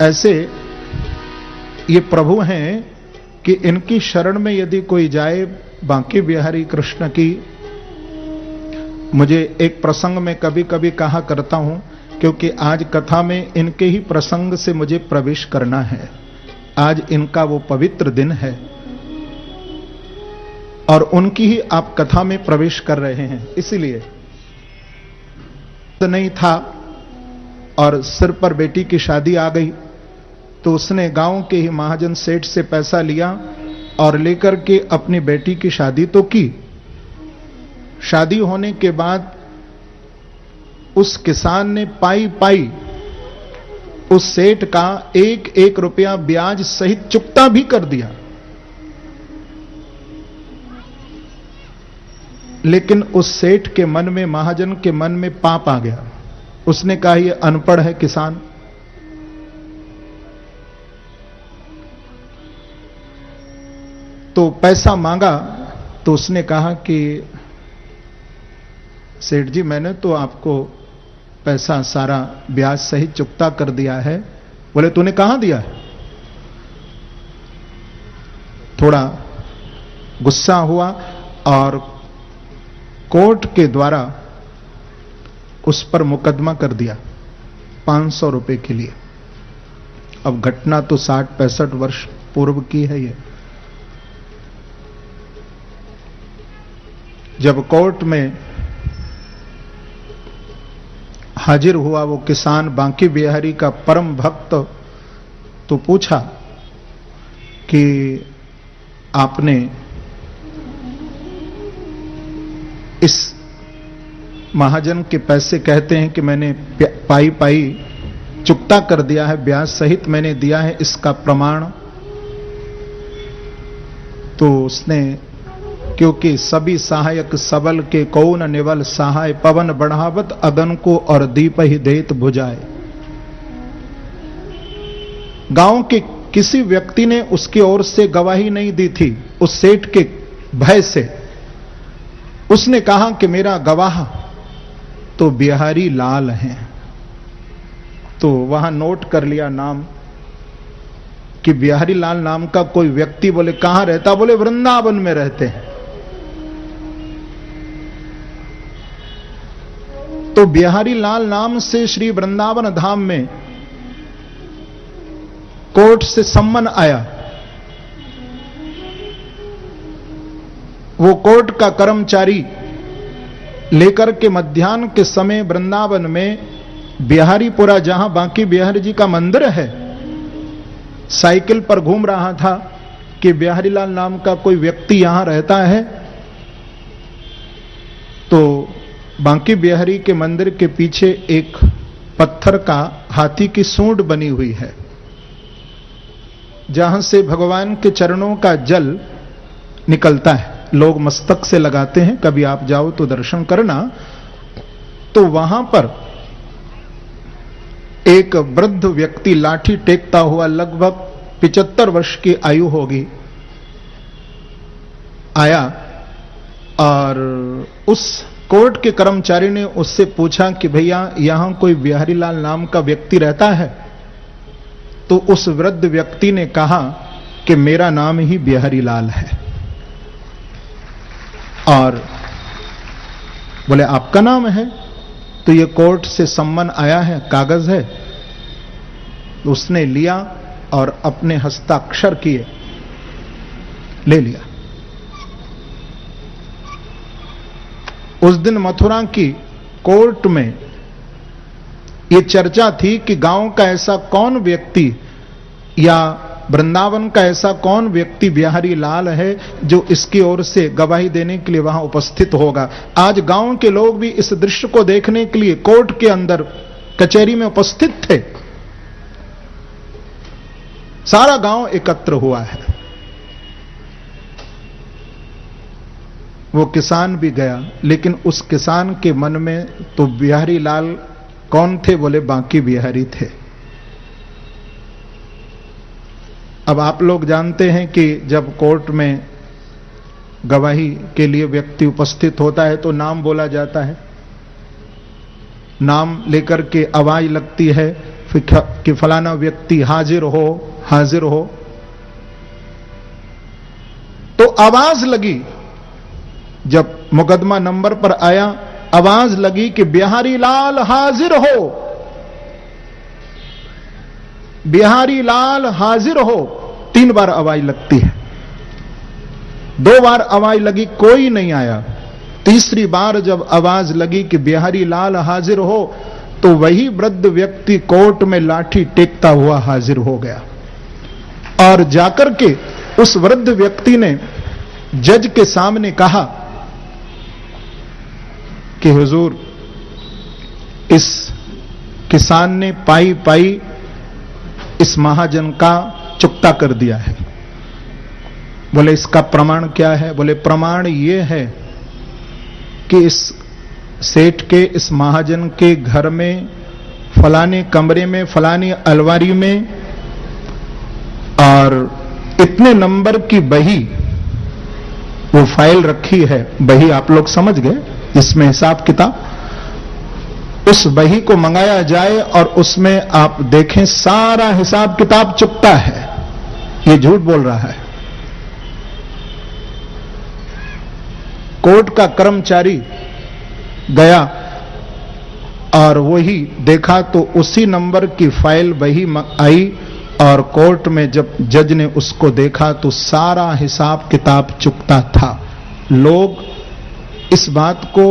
ऐसे ये प्रभु हैं कि इनकी शरण में यदि कोई जाए, बांके बिहारी कृष्ण की, मुझे एक प्रसंग में कभी कभी कहा करता हूं, क्योंकि आज कथा में इनके ही प्रसंग से मुझे प्रवेश करना है। आज इनका वो पवित्र दिन है और उनकी ही आप कथा में प्रवेश कर रहे हैं। इसीलिए नहीं था और सिर पर बेटी की शादी आ गई, तो उसने गांव के ही महाजन सेठ से पैसा लिया और लेकर के अपनी बेटी की शादी तो की। शादी होने के बाद उस किसान ने पाई पाई उस सेठ का एक एक रुपया ब्याज सहित चुकता भी कर दिया। लेकिन उस सेठ के मन में, महाजन के मन में पाप आ गया। उसने कहा ये अनपढ़ है किसान, तो पैसा मांगा। तो उसने कहा कि सेठ जी, मैंने तो आपको पैसा सारा ब्याज सहित चुकता कर दिया है। बोले तूने कहां दिया है? थोड़ा गुस्सा हुआ और कोर्ट के द्वारा उस पर मुकदमा कर दिया 500 रुपए के लिए। अब घटना तो 60-65 वर्ष पूर्व की है ये। जब कोर्ट में हाजिर हुआ वो किसान बांके बिहारी का परम भक्त, तो पूछा कि आपने इस महाजन के पैसे, कहते हैं कि मैंने पाई पाई चुकता कर दिया है, ब्याज सहित मैंने दिया है, इसका प्रमाण? तो उसने, क्योंकि सभी सहायक सबल के कौन निवल सहाय, पवन बढ़ावत अगन को और दीप ही देत बुझाए। गांव के किसी व्यक्ति ने उसकी ओर से गवाही नहीं दी थी, उस सेठ के भय से। उसने कहा कि मेरा गवाह तो बिहारी लाल हैं। तो वहां नोट कर लिया नाम कि बिहारी लाल नाम का कोई व्यक्ति। बोले कहां रहता? बोले वृंदावन में रहते हैं। तो बिहारी लाल नाम से श्री वृंदावन धाम में कोर्ट से सम्मन आया। वो कोर्ट का कर्मचारी लेकर के मध्याह्न के समय वृंदावन में बिहारीपुरा, जहां बांके बिहारी जी का मंदिर है, साइकिल पर घूम रहा था कि बिहारीलाल नाम का कोई व्यक्ति यहां रहता है। तो बांके बिहारी के मंदिर के पीछे एक पत्थर का हाथी की सूंड बनी हुई है, जहां से भगवान के चरणों का जल निकलता है। लोग मस्तक से लगाते हैं, कभी आप जाओ तो दर्शन करना। तो वहां पर एक वृद्ध व्यक्ति लाठी टेकता हुआ, लगभग 75 वर्ष की आयु होगी, आया और उस कोर्ट के कर्मचारी ने उससे पूछा कि भैया यहां कोई बिहारीलाल नाम का व्यक्ति रहता है? तो उस वृद्ध व्यक्ति ने कहा कि मेरा नाम ही बिहारीलाल है। और बोले आपका नाम है? तो ये कोर्ट से सम्मन आया है, कागज है। उसने लिया और अपने हस्ताक्षर किए, ले लिया। उस दिन मथुरा की कोर्ट में यह चर्चा थी कि गांव का ऐसा कौन व्यक्ति या वृंदावन का ऐसा कौन व्यक्ति बिहारी लाल है जो इसकी ओर से गवाही देने के लिए वहां उपस्थित होगा। आज गांव के लोग भी इस दृश्य को देखने के लिए कोर्ट के अंदर कचहरी में उपस्थित थे। सारा गांव एकत्र हुआ है। वो किसान भी गया, लेकिन उस किसान के मन में तो बिहारी लाल कौन थे? बोले बांके बिहारी थे। अब आप लोग जानते हैं कि जब कोर्ट में गवाही के लिए व्यक्ति उपस्थित होता है तो नाम बोला जाता है, नाम लेकर के आवाज लगती है, कि फलाना व्यक्ति हाजिर हो, हाजिर हो। तो आवाज लगी, जब मुकदमा नंबर पर आया, आवाज लगी कि बिहारी लाल हाजिर हो, बिहारी लाल हाजिर हो। 3 बार आवाज लगती है, 2 बार आवाज लगी, कोई नहीं आया। तीसरी बार जब आवाज लगी कि बिहारी लाल हाजिर हो, तो वही वृद्ध व्यक्ति कोर्ट में लाठी टेकता हुआ हाजिर हो गया और जाकर के उस वृद्ध व्यक्ति ने जज के सामने कहा कि हुजूर, इस किसान ने पाई पाई इस महाजन का चुकता कर दिया है। बोले इसका प्रमाण क्या है? बोले प्रमाण यह है कि इस सेठ के, इस महाजन के घर में फलाने कमरे में, फलानी अलमारी में और इतने नंबर की बही, वो फाइल रखी है। बही आप लोग समझ गए, इसमें हिसाब किताब। उस बही को मंगाया जाए और उसमें आप देखें सारा हिसाब किताब चुकता है। ये झूठ बोल रहा है। कोर्ट का कर्मचारी गया और वही देखा तो उसी नंबर की फाइल वही आई और कोर्ट में जब जज ने उसको देखा तो सारा हिसाब किताब चुकता था। लोग इस बात को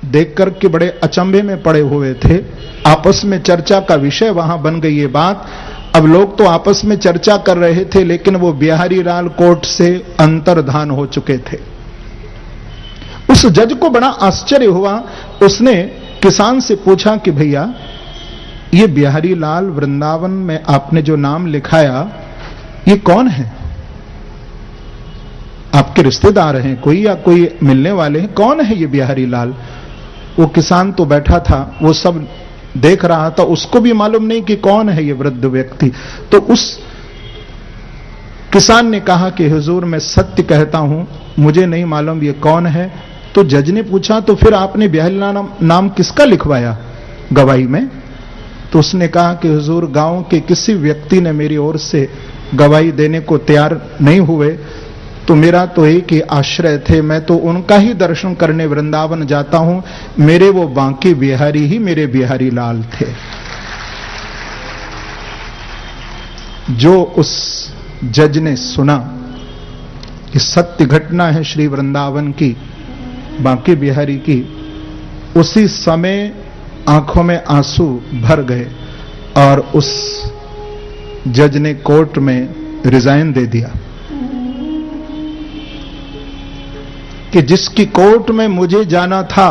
देखकर के बड़े अचंभे में पड़े हुए थे। आपस में चर्चा का विषय वहां बन गई ये बात। अब लोग तो आपस में चर्चा कर रहे थे, लेकिन वो बिहारी लाल कोर्ट से अंतर्धान हो चुके थे। उस जज को बड़ा आश्चर्य हुआ। उसने किसान से पूछा कि भैया, ये बिहारी लाल वृंदावन में आपने जो नाम लिखाया, ये कौन है? आपके रिश्तेदार हैं कोई या कोई मिलने वाले हैं? कौन है ये बिहारी लाल? वो किसान तो बैठा था, वो सब देख रहा था, उसको भी मालूम नहीं कि कौन है ये वृद्ध व्यक्ति। तो उस किसान ने कहा कि हुजूर, मैं सत्य कहता हूं, मुझे नहीं मालूम ये कौन है। तो जज ने पूछा, तो फिर आपने बिहारी लाल नाम किसका लिखवाया गवाही में? तो उसने कहा कि हुजूर, गांव के किसी व्यक्ति ने मेरी ओर से गवाही देने को तैयार नहीं हुए, तो मेरा तो एक ही आश्रय थे, मैं तो उनका ही दर्शन करने वृंदावन जाता हूं। मेरे वो बांके बिहारी ही मेरे बिहारी लाल थे। जो उस जज ने सुना कि सत्य घटना है श्री वृंदावन की, बांके बिहारी की, उसी समय आंखों में आंसू भर गए और उस जज ने कोर्ट में रिजाइन दे दिया कि जिसकी कोर्ट में मुझे जाना था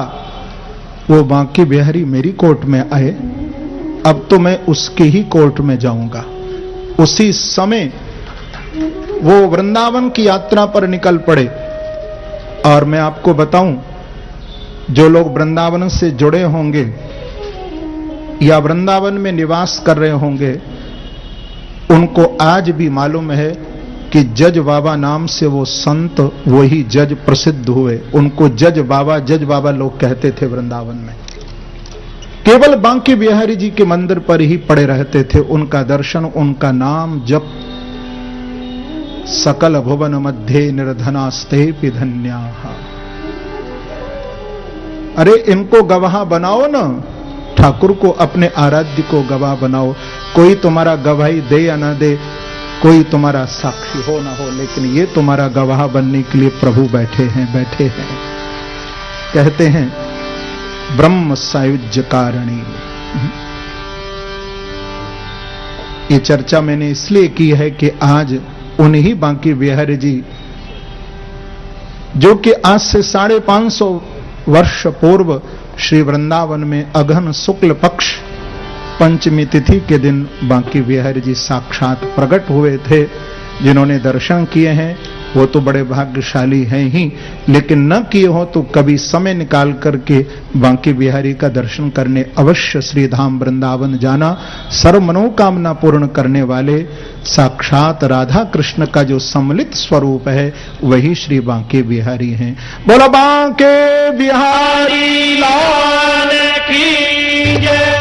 वो बांके बिहारी मेरी कोर्ट में आए, अब तो मैं उसकी ही कोर्ट में जाऊंगा। उसी समय वो वृंदावन की यात्रा पर निकल पड़े। और मैं आपको बताऊं, जो लोग वृंदावन से जुड़े होंगे या वृंदावन में निवास कर रहे होंगे, उनको आज भी मालूम है कि जज बाबा नाम से वो संत, वही जज प्रसिद्ध हुए। उनको जज बाबा लोग कहते थे वृंदावन में। केवल बांके बिहारी जी के मंदिर पर ही पड़े रहते थे। उनका दर्शन, उनका नाम जप, सकल भुवन मध्य निर्धनास्ते धन्या। अरे इनको गवाह बनाओ ना, ठाकुर को, अपने आराध्य को गवाह बनाओ। कोई तुम्हारा गवाही दे या ना दे, कोई तुम्हारा साक्षी हो ना हो, लेकिन ये तुम्हारा गवाह बनने के लिए प्रभु बैठे हैं, बैठे हैं। कहते हैं ब्रह्म सायुज्य कारणी। ये चर्चा मैंने इसलिए की है कि आज उन्हीं बांके बिहारी जी, जो कि आज से 550 वर्ष पूर्व श्री वृंदावन में अघन शुक्ल पक्ष पंचमी तिथि के दिन बांके बिहारी जी साक्षात प्रकट हुए थे। जिन्होंने दर्शन किए हैं वो तो बड़े भाग्यशाली हैं ही, लेकिन न किए हो तो कभी समय निकाल करके बांके बिहारी का दर्शन करने अवश्य श्री धाम वृंदावन जाना। सर्व मनोकामना पूर्ण करने वाले साक्षात राधा कृष्ण का जो सम्मिलित स्वरूप है वही श्री बांके बिहारी हैं। बोलो बांके बिहारी लाल की जय।